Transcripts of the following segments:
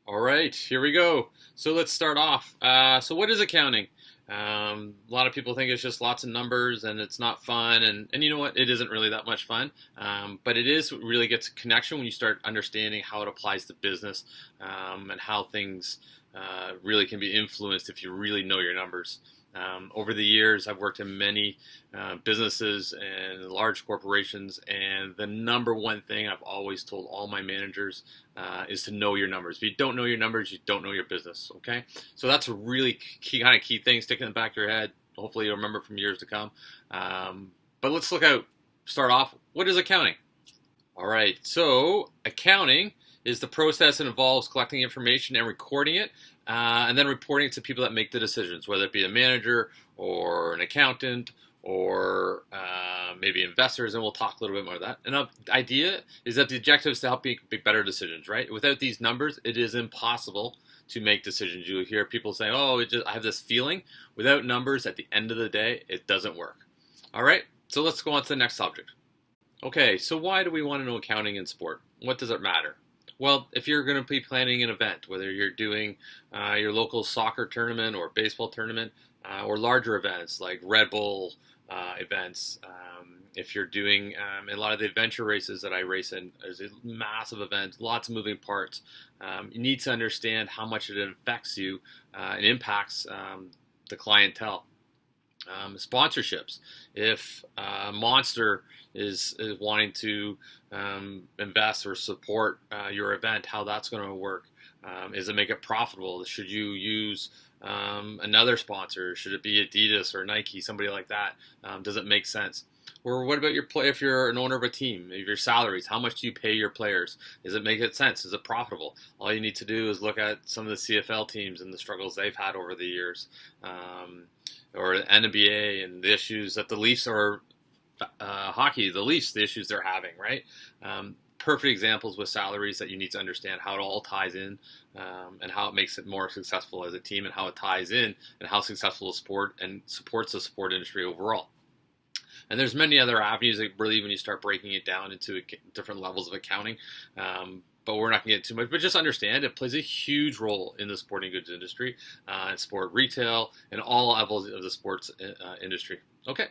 All right, here we go. So let's start off. So what is accounting? A lot of people think it's just lots of numbers and it's not fun. And you know what? It isn't really that much fun. But it is really gets a connection when you start understanding how it applies to business and how things really can be influenced if you really know your numbers. Over the years, I've worked in many businesses and large corporations, and the number one thing I've always told all my managers is to know your numbers. If you don't know your numbers, you don't know your business. Okay, so that's a really key thing. Stick in the back of your head. Hopefully, you'll remember from years to come. But let's start off. What is accounting? All right, so accounting is the process that involves collecting information and recording it, and then reporting it to people that make the decisions, whether it be a manager or an accountant or maybe investors, and we'll talk a little bit more of that. And the idea is that the objective is to help you make better decisions, right? Without these numbers, it is impossible to make decisions. You hear people saying, oh, I have this feeling. Without numbers, at the end of the day, it doesn't work. All right, so let's go on to the next subject. Okay, so why do we want to know accounting in sport? What does it matter? Well, if you're going to be planning an event, whether you're doing your local soccer tournament or baseball tournament, or larger events like Red Bull events, if you're doing a lot of the adventure races that I race in, there's a massive event, lots of moving parts. You need to understand how much it affects you and impacts the clientele. Sponsorships. If Monster is wanting to invest or support your event, how that's going to work? Is it make it profitable? Should you use another sponsor? Should it be Adidas or Nike, somebody like that? Does it make sense? Or what about if you're an owner of a team, your salaries, how much do you pay your players? Does it make sense? Is it profitable? All you need to do is look at some of the CFL teams and the struggles they've had over the years. Or NBA and the issues that the Leafs or hockey, the Leafs, the issues they're having, right? Perfect examples with salaries that you need to understand how it all ties in and how it makes it more successful as a team and how it ties in and how successful a sport and supports the sport industry overall. And there's many other avenues that really, when you start breaking it down into different levels of accounting, but we're not going to get too much. But just understand it plays a huge role in the sporting goods industry, and sport retail, and all levels of the sports industry. Okay.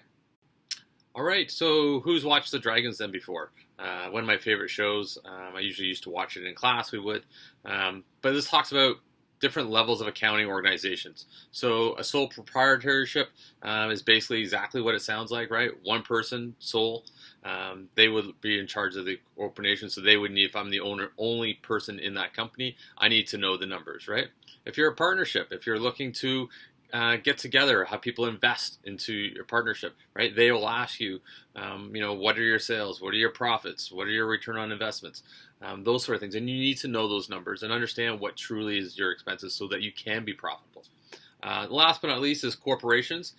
All right. So who's watched the Dragons Den before? One of my favorite shows. I usually used to watch it in class. We would. But this talks about different levels of accounting organizations. So a sole proprietorship is basically exactly what it sounds like, right? One person, sole. They would be in charge of the corporation, so they would need, if I'm the only person in that company, I need to know the numbers, right? If you're a partnership, if you're looking to get together, have people invest into your partnership, right? They will ask you, what are your sales? What are your profits? What are your return on investments? Those sort of things. And you need to know those numbers and understand what truly is your expenses so that you can be profitable. Last but not least is corporations.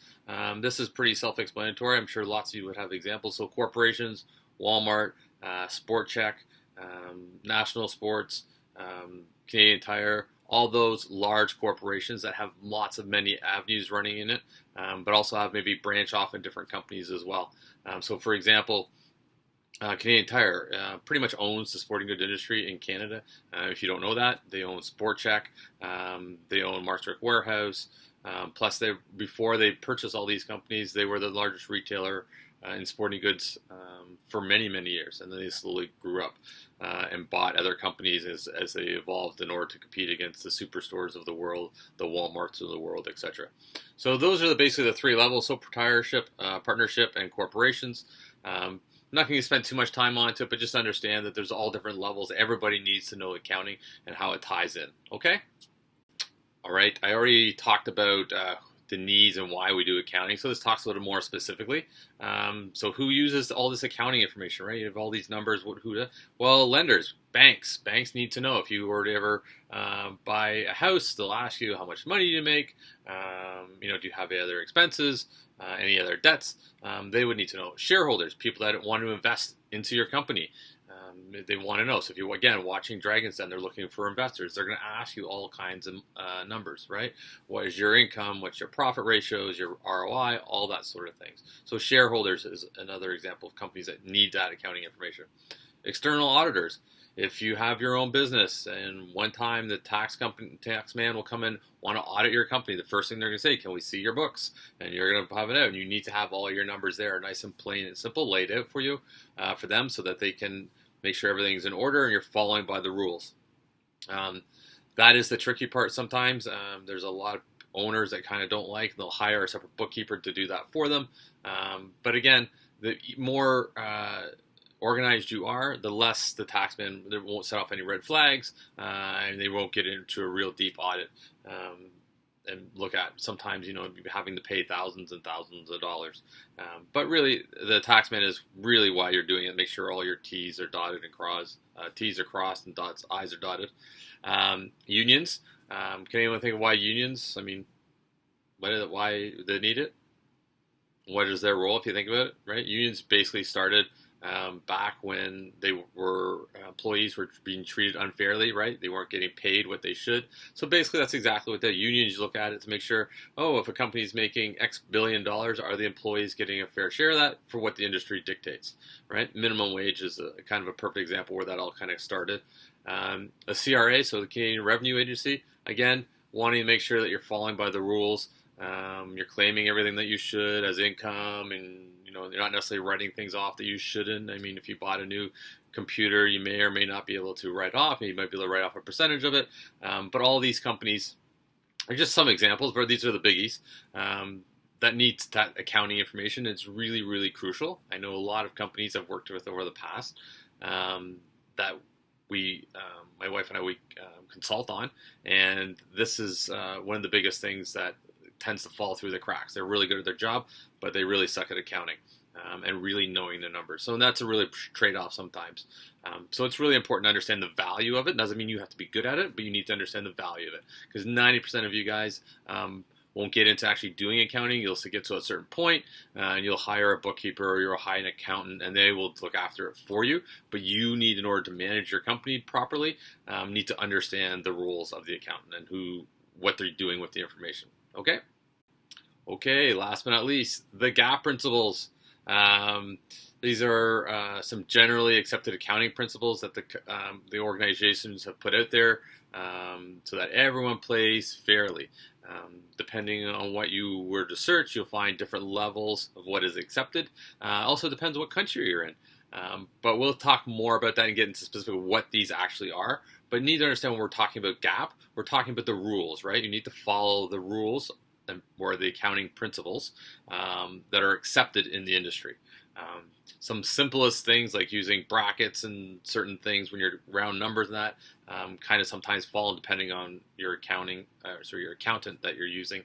This is pretty self-explanatory. I'm sure lots of you would have examples. So corporations, Walmart, Sport Check, National Sports, Canadian Tire, all those large corporations that have many avenues running in it, but also have maybe branch off in different companies as well. So for example, Canadian Tire pretty much owns the sporting goods industry in Canada. If you don't know that, they own Sport Check, they own Marstrick Warehouse. Plus, before they purchased all these companies, they were the largest retailer in sporting goods for many, many years. And then they slowly grew up and bought other companies as they evolved in order to compete against the superstores of the world, the Walmarts of the world, etc. So those are basically the three levels: so proprietorship, partnership, and corporations. I'm not going to spend too much time on it, but just understand that there's all different levels. Everybody needs to know accounting and how it ties in. Okay? All right. I already talked about the needs and why we do accounting. So this talks a little more specifically. So who uses all this accounting information, right? You have all these numbers. Well, lenders, banks. Banks need to know. If you were to ever buy a house, they'll ask you how much money you make. Do you have any other expenses? Any other debts? They would need to know. Shareholders, people that want to invest into your company. They want to know. So if you, again, watching Dragon's Den, they're looking for investors. They're going to ask you all kinds of numbers, right? What is your income? What's your profit ratios, your ROI, all that sort of things. So shareholders is another example of companies that need that accounting information. External auditors. If you have your own business and one time the tax man will come in, want to audit your company, the first thing they're going to say, can we see your books? And you're going to have it out. And you need to have all your numbers there, nice and plain and simple, laid out for you, for them, so that they can make sure everything's in order and you're following by the rules. That is the tricky part sometimes. There's a lot of owners that kind of don't like, they'll hire a separate bookkeeper to do that for them. But again, the more organized you are, the less the taxman won't set off any red flags, and they won't get into a real deep audit and look at sometimes, having to pay thousands and thousands of dollars. But really, the taxman is really why you're doing it. Make sure all your T's are dotted and crossed, T's are crossed and I's are dotted. Unions. Can anyone think of why unions? I mean, why they need it? What is their role if you think about it, right? Unions basically started back when employees were being treated unfairly, right? They weren't getting paid what they should. So basically that's exactly what the unions look at it to make sure, if a company's making X billion dollars, are the employees getting a fair share of that for what the industry dictates, right? Minimum wage is a kind of a perfect example where that all kind of started. A CRA, so the Canadian Revenue Agency, again, wanting to make sure that you're following by the rules. You're claiming everything that you should as income, and you're not necessarily writing things off that you shouldn't. I mean, if you bought a new computer, you may or may not be able to write off. You might be able to write off a percentage of it. But all these companies are just some examples, but these are the biggies that need that accounting information. It's really, really crucial. I know a lot of companies I've worked with over the past that my wife and I, we consult on, and this is one of the biggest things that tends to fall through the cracks. They're really good at their job, but they really suck at accounting and really knowing the numbers. So that's a really trade-off sometimes. So it's really important to understand the value of it. Doesn't mean you have to be good at it, but you need to understand the value of it, because 90% of you guys won't get into actually doing accounting. You'll get to a certain point, and you'll hire a bookkeeper or you'll hire an accountant, and they will look after it for you. But you need, in order to manage your company properly, need to understand the rules of the accountant and what they're doing with the information. Okay, last but not least, the G.A.A.P principles. These are some generally accepted accounting principles that the organizations have put out there so that everyone plays fairly. Depending on what you were to search, you'll find different levels of what is accepted. Also depends what country you're in. But we'll talk more about that and get into specific what these actually are. But you need to understand when we're talking about G.A.A.P, we're talking about the rules, right? You need to follow the rules or the accounting principles that are accepted in the industry. Some simplest things like using brackets and certain things when you're round numbers and that kind of sometimes fall depending on your your accountant that you're using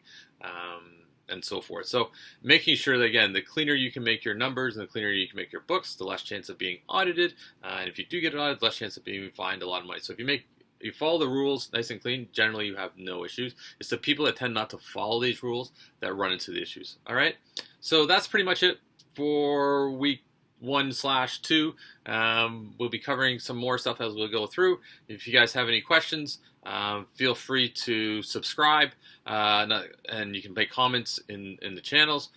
and so forth. So making sure that, again, the cleaner you can make your numbers and the cleaner you can make your books, the less chance of being audited. And if you do get audited, less chance of being fined a lot of money. So if you follow the rules nice and clean, generally you have no issues. It's the people that tend not to follow these rules that run into the issues. All right. So that's pretty much it for week 1/2. We'll be covering some more stuff as we'll go through. If you guys have any questions, feel free to subscribe and you can make comments in the channels.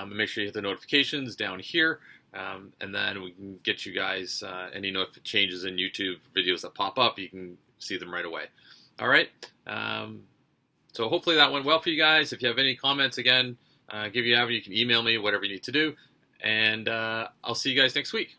Make sure you hit the notifications down here. And then we can get you guys any changes in YouTube videos that pop up. You can see them right away. All right. So hopefully that went well for you guys. If you have any comments, again, you can email me, whatever you need to do. And I'll see you guys next week.